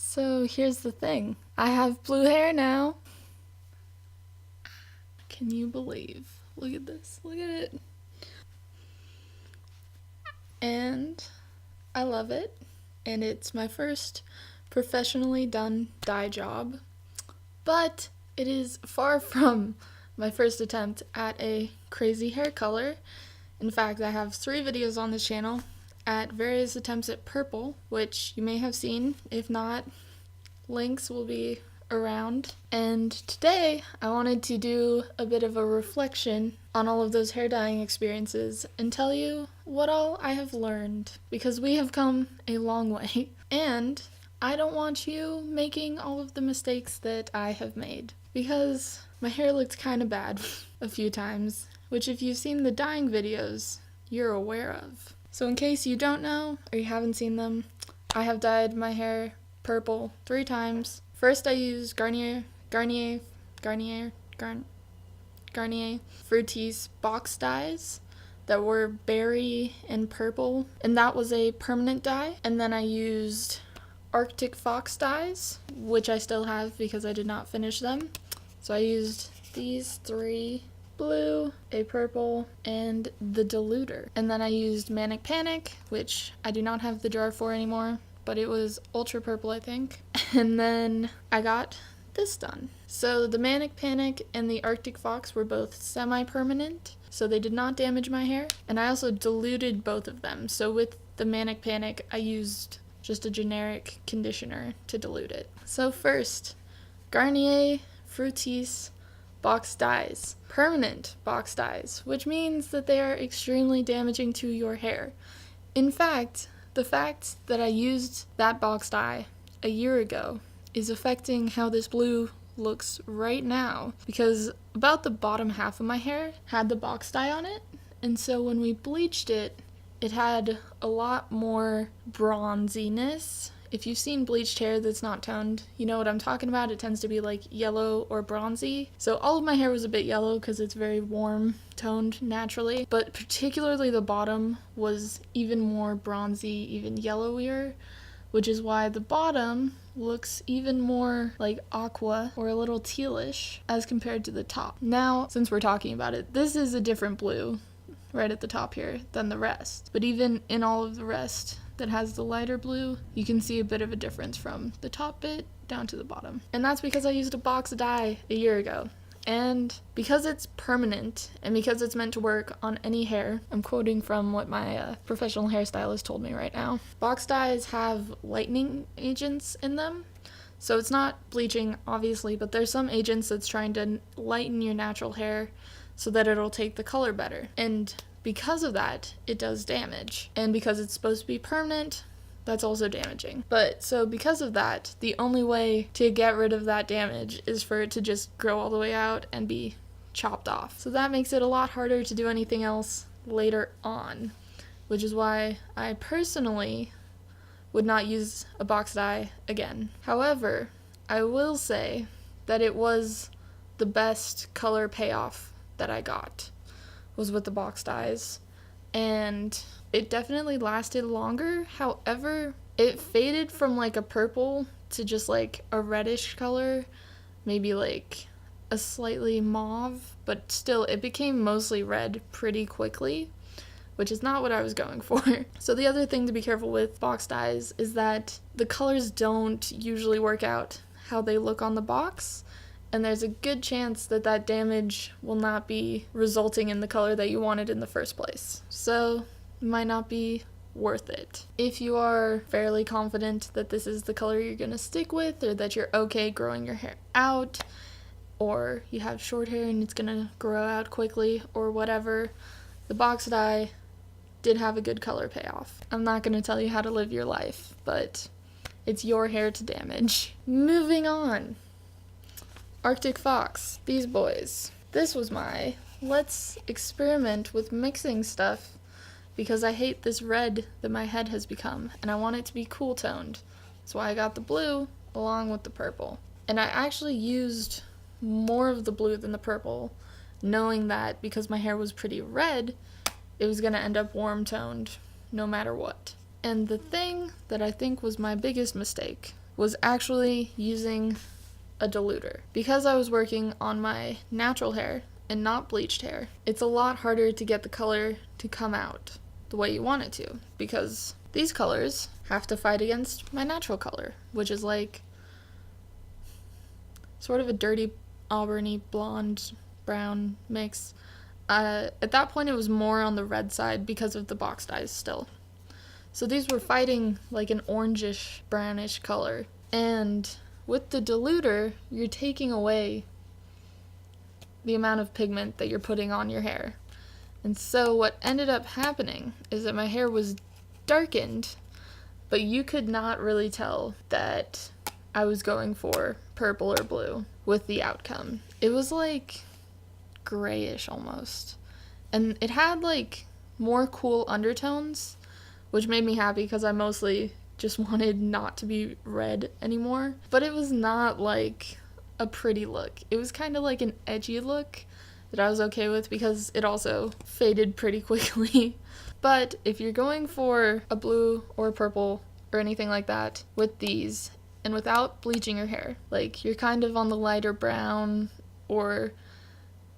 So here's the thing. I have blue hair now. Can you believe? Look at this. Look at it. And I love it. And it's my first professionally done dye job. But it is far from my first attempt at a crazy hair color. In fact, I have 3 videos on this channel at various attempts at purple, which you may have seen. If not, links will be around. And today I wanted to do a bit of a reflection on all of those hair dyeing experiences and tell you what all I have learned, because we have come a long way and I don't want you making all of the mistakes that I have made, because my hair looked kind of bad a few times, which if you've seen the dyeing videos, you're aware of. So in case you don't know or you haven't seen them, I have dyed my hair purple 3 times. First I used Garnier Fructis box dyes that were berry and purple, and that was a permanent dye. And then I used Arctic Fox dyes, which I still have because I did not finish them. So I used these 3, blue, a purple, and the diluter. And then I used Manic Panic, which I do not have the jar for anymore, but it was ultra purple, I think. And then I got this done. So the Manic Panic and the Arctic Fox were both semi-permanent, so they did not damage my hair. And I also diluted both of them. So with the Manic Panic, I used just a generic conditioner to dilute it. So first, Garnier Fructis box dyes. Permanent box dyes, which means that they are extremely damaging to your hair. In fact, the fact that I used that box dye a year ago is affecting how this blue looks right now, because about the bottom half of my hair had the box dye on it, and so when we bleached it, it had a lot more bronziness. If you've seen bleached hair that's not toned, you know what I'm talking about. It tends to be like yellow or bronzy. So all of my hair was a bit yellow because it's very warm toned naturally, but particularly the bottom was even more bronzy, even yellowier, which is why the bottom looks even more like aqua or a little tealish as compared to the top. Now, since we're talking about it, this is a different blue right at the top here than the rest, but even in all of the rest that has the lighter blue, you can see a bit of a difference from the top bit down to the bottom. And that's because I used a box dye a year ago. And because it's permanent and because it's meant to work on any hair, I'm quoting from what my professional hairstylist told me right now, box dyes have lightening agents in them. So it's not bleaching, obviously, but there's some agents that's trying to lighten your natural hair so that it'll take the color better. And because of that, it does damage. And because it's supposed to be permanent, that's also damaging. But so because of that, the only way to get rid of that damage is for it to just grow all the way out and be chopped off. So that makes it a lot harder to do anything else later on, which is why I personally would not use a box dye again. However, I will say that it was the best color payoff that I got was with the box dyes, and it definitely lasted longer. However, it faded from like a purple to just like a reddish color, maybe like a slightly mauve, but still it became mostly red pretty quickly, which is not what I was going for. So the other thing to be careful with box dyes is that the colors don't usually work out how they look on the box, and there's a good chance that that damage will not be resulting in the color that you wanted in the first place. So it might not be worth it. If you are fairly confident that this is the color you're gonna stick with, or that you're okay growing your hair out, or you have short hair and it's gonna grow out quickly, or whatever, the box dye did have a good color payoff. I'm not gonna tell you how to live your life, but it's your hair to damage. Moving on. Arctic Fox, these boys. This was my let's experiment with mixing stuff, because I hate this red that my head has become and I want it to be cool toned. That's why I got the blue along with the purple. And I actually used more of the blue than the purple, knowing that because my hair was pretty red, it was gonna end up warm toned no matter what. And the thing that I think was my biggest mistake was actually using a diluter. Because I was working on my natural hair and not bleached hair, it's a lot harder to get the color to come out the way you want it to, because these colors have to fight against my natural color, which is like sort of a dirty auburny blonde brown mix. At that point it was more on the red side because of the box dyes still. So these were fighting like an orangish brownish color, and with the diluter you're taking away the amount of pigment that you're putting on your hair. And so what ended up happening is that my hair was darkened, but you could not really tell that I was going for purple or blue with the outcome. It was like grayish almost. And it had like more cool undertones, which made me happy because I mostly just wanted not to be red anymore. But it was not like a pretty look. It was kind of like an edgy look that I was okay with because it also faded pretty quickly. But if you're going for a blue or a purple or anything like that with these, and without bleaching your hair, like you're kind of on the lighter brown or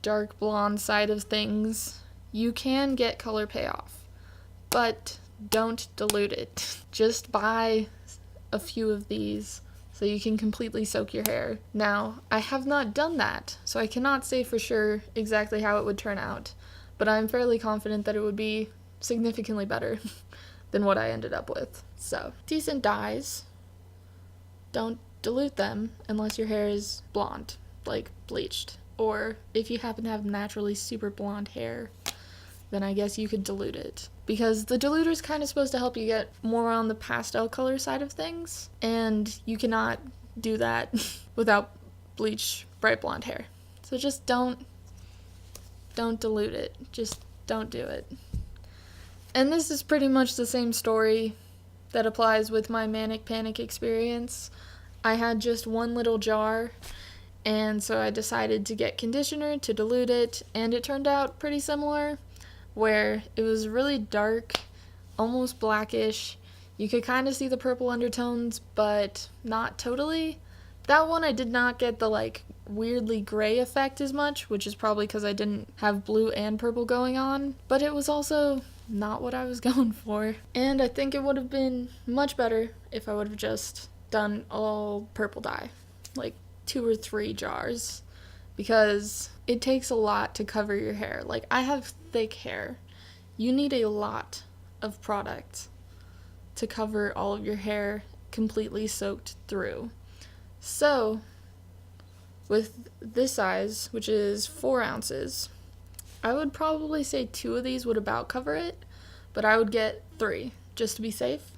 dark blonde side of things, you can get color payoff. But don't dilute it. Just buy a few of these so you can completely soak your hair. Now, I have not done that, so I cannot say for sure exactly how it would turn out, but I'm fairly confident that it would be significantly better than what I ended up with. So, decent dyes. Don't dilute them unless your hair is blonde, like bleached. Or if you happen to have naturally super blonde hair, then I guess you could dilute it. Because the diluter is kind of supposed to help you get more on the pastel color side of things, and you cannot do that without bleach bright blonde hair. So just don't dilute it. Just don't do it. And this is pretty much the same story that applies with my manic panic experience. I had just one little jar, and so I decided to get conditioner to dilute it, and it turned out pretty similar, where it was really dark, almost blackish. You could kind of see the purple undertones, but not totally. That one I did not get the like weirdly gray effect as much, which is probably because I didn't have blue and purple going on, but it was also not what I was going for. And I think it would have been much better if I would have just done all purple dye, like 2 or 3 jars, because it takes a lot to cover your hair. Like, I have thick hair. You need a lot of product to cover all of your hair completely soaked through. So, with this size, which is 4 ounces, I would probably say 2 of these would about cover it, but I would get 3 just to be safe,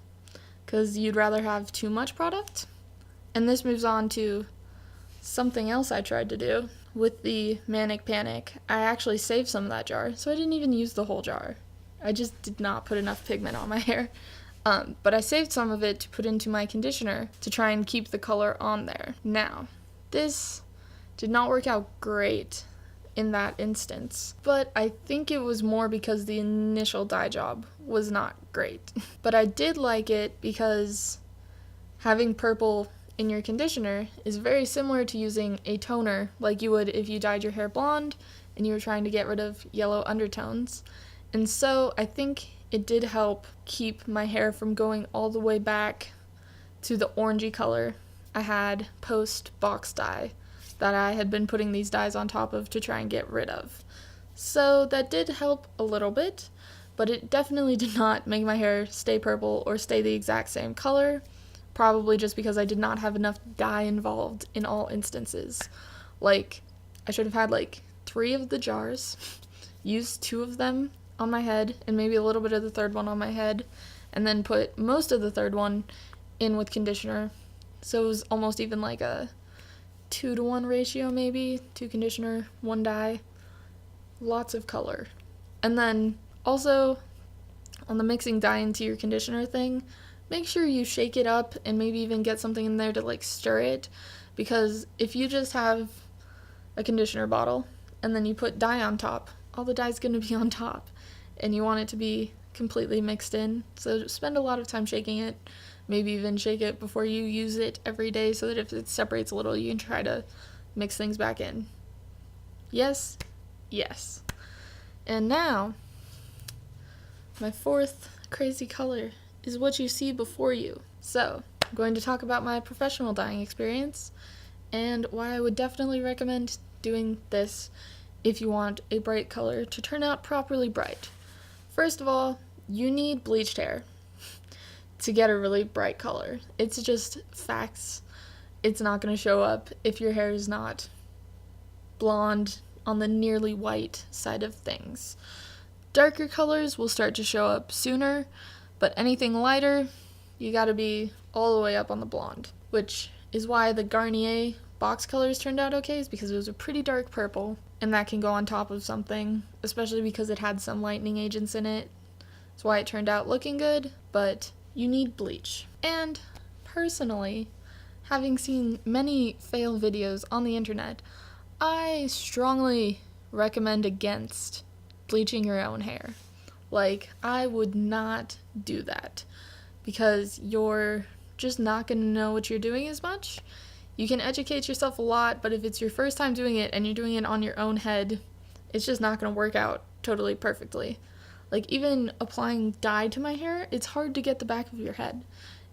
because you'd rather have too much product. And this moves on to something else I tried to do. With the manic panic, I actually saved some of that jar, so I didn't even use the whole jar. I just did not put enough pigment on my hair. But I saved some of it to put into my conditioner to try and keep the color on there. Now, this did not work out great in that instance, but I think it was more because the initial dye job was not great. But I did like it because having purple in your conditioner is very similar to using a toner like you would if you dyed your hair blonde and you were trying to get rid of yellow undertones. And so I think it did help keep my hair from going all the way back to the orangey color I had post box dye that I had been putting these dyes on top of to try and get rid of. So that did help a little bit, but it definitely did not make my hair stay purple or stay the exact same color. Probably just because I did not have enough dye involved in all instances. Like, I should have had like 3 of the jars, used 2 of them on my head, and maybe a little bit of the third one on my head, and then put most of the third one in with conditioner. So it was almost even like a 2-to-1 ratio maybe, 2 conditioner, 1 dye. Lots of color. And then also, on the mixing dye into your conditioner thing, make sure you shake it up and maybe even get something in there to like stir it, because if you just have a conditioner bottle and then you put dye on top, all the dye's going to be on top, and you want it to be completely mixed in. So spend a lot of time shaking it. Maybe even shake it before you use it every day so that if it separates a little, you can try to mix things back in. Yes? Yes. And now, my fourth crazy color is what you see before you. So, I'm going to talk about my professional dyeing experience and why I would definitely recommend doing this if you want a bright color to turn out properly bright. First of all, you need bleached hair to get a really bright color. It's just facts. It's not going to show up if your hair is not blonde on the nearly white side of things. Darker colors will start to show up sooner, but anything lighter, you gotta be all the way up on the blonde, which is why the Garnier box colors turned out okay, is because it was a pretty dark purple, and that can go on top of something, especially because it had some lightening agents in it. That's why it turned out looking good, but you need bleach. And personally, having seen many fail videos on the internet, I strongly recommend against bleaching your own hair. Like, I would not do that because you're just not going to know what you're doing as much. You can educate yourself a lot, but if it's your first time doing it and you're doing it on your own head, it's just not going to work out totally perfectly. Like, even applying dye to my hair, it's hard to get the back of your head,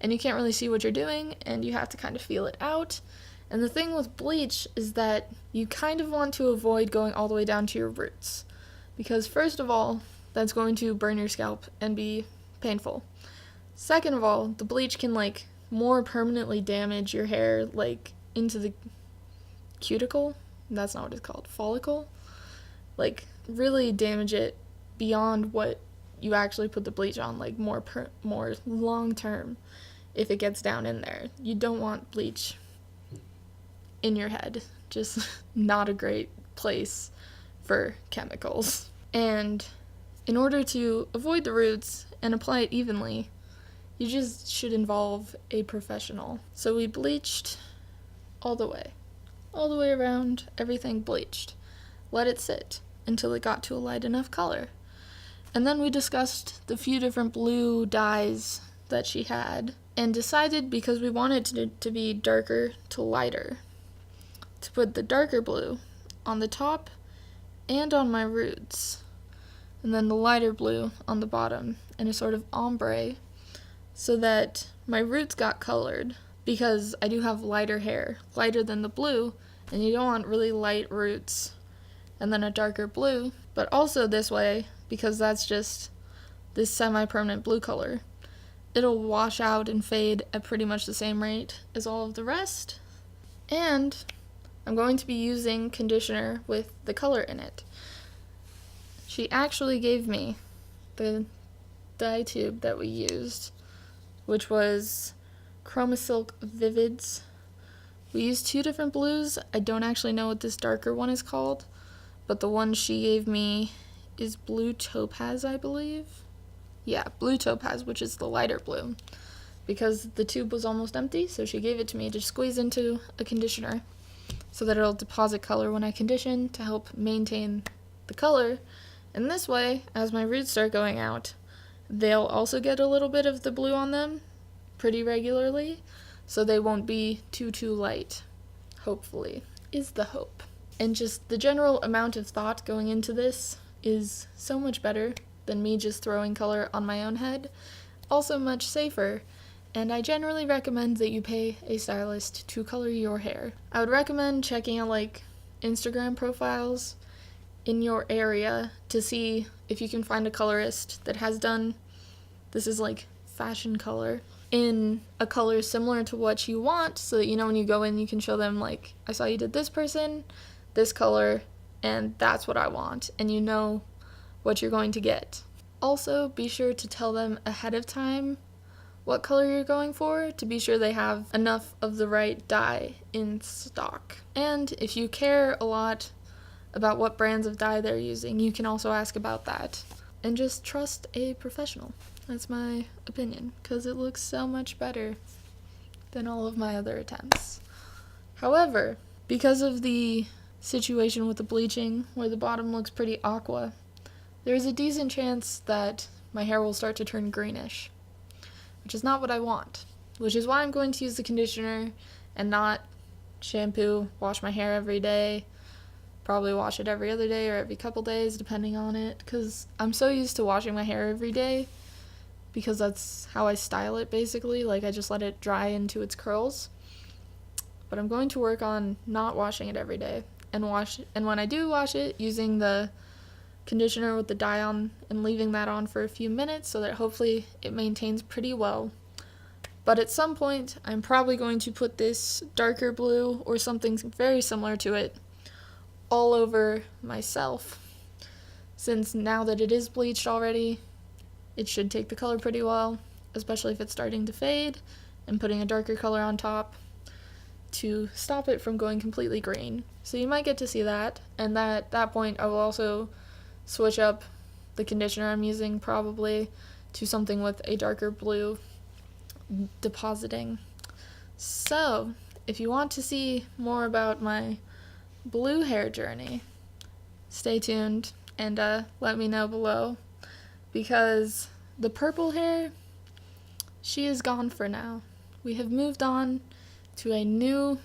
and you can't really see what you're doing, and you have to kind of feel it out. And the thing with bleach is that you kind of want to avoid going all the way down to your roots, because first of all, that's going to burn your scalp and be painful. Second of all, the bleach can, like, more permanently damage your hair, like, into the cuticle. That's not what it's called. Follicle. Like, really damage it beyond what you actually put the bleach on, like, more long term if it gets down in there. You don't want bleach in your head. Just not a great place for chemicals. And in order to avoid the roots and apply it evenly, you just should involve a professional. So we bleached all the way around, everything bleached. Let it sit until it got to a light enough color. And then we discussed the few different blue dyes that she had and decided, because we wanted it to be darker to lighter, to put the darker blue on the top and on my roots, and then the lighter blue on the bottom in a sort of ombre, so that my roots got colored, because I do have lighter hair, lighter than the blue, and you don't want really light roots and then a darker blue, but also this way, because that's just this semi-permanent blue color, it'll wash out and fade at pretty much the same rate as all of the rest. And I'm going to be using conditioner with the color in it. She actually gave me the dye tube that we used, which was Chromasilk Vivids. We used two different blues. I don't actually know what this darker one is called, but the one she gave me is Blue Topaz, I believe. Yeah, Blue Topaz, which is the lighter blue, because the tube was almost empty, so she gave it to me to squeeze into a conditioner so that it'll deposit color when I condition to help maintain the color. And this way, as my roots start going out, they'll also get a little bit of the blue on them pretty regularly, so they won't be too light, hopefully, is the hope. And just the general amount of thought going into this is so much better than me just throwing color on my own head, also much safer, and I generally recommend that you pay a stylist to color your hair. I would recommend checking out, like, Instagram profiles in your area to see if you can find a colorist that has done, this is like fashion color, in a color similar to what you want, so that, you know, when you go in, you can show them, like, I saw you did this person, this color, and that's what I want, and you know what you're going to get. Also, be sure to tell them ahead of time what color you're going for, to be sure they have enough of the right dye in stock. And if you care a lot about what brands of dye they're using, you can also ask about that. And just trust a professional. That's my opinion, because it looks so much better than all of my other attempts. However, because of the situation with the bleaching, where the bottom looks pretty aqua, there's a decent chance that my hair will start to turn greenish, which is not what I want, which is why I'm going to use the conditioner and not shampoo, wash my hair every day, probably wash it every other day or every couple days depending on it, because I'm so used to washing my hair every day because that's how I style it basically, like I just let it dry into its curls. But I'm going to work on not washing it every day and when I do wash it, using the conditioner with the dye on and leaving that on for a few minutes so that hopefully it maintains pretty well. But at some point, I'm probably going to put this darker blue or something very similar to it all over myself, since now that it is bleached already, it should take the color pretty well, especially if it's starting to fade, and putting a darker color on top to stop it from going completely green. So you might get to see that, and at that point I will also switch up the conditioner I'm using probably to something with a darker blue depositing. So if you want to see more about my blue hair journey, stay tuned and let me know below, because the purple hair, she is gone for now. We have moved on to a new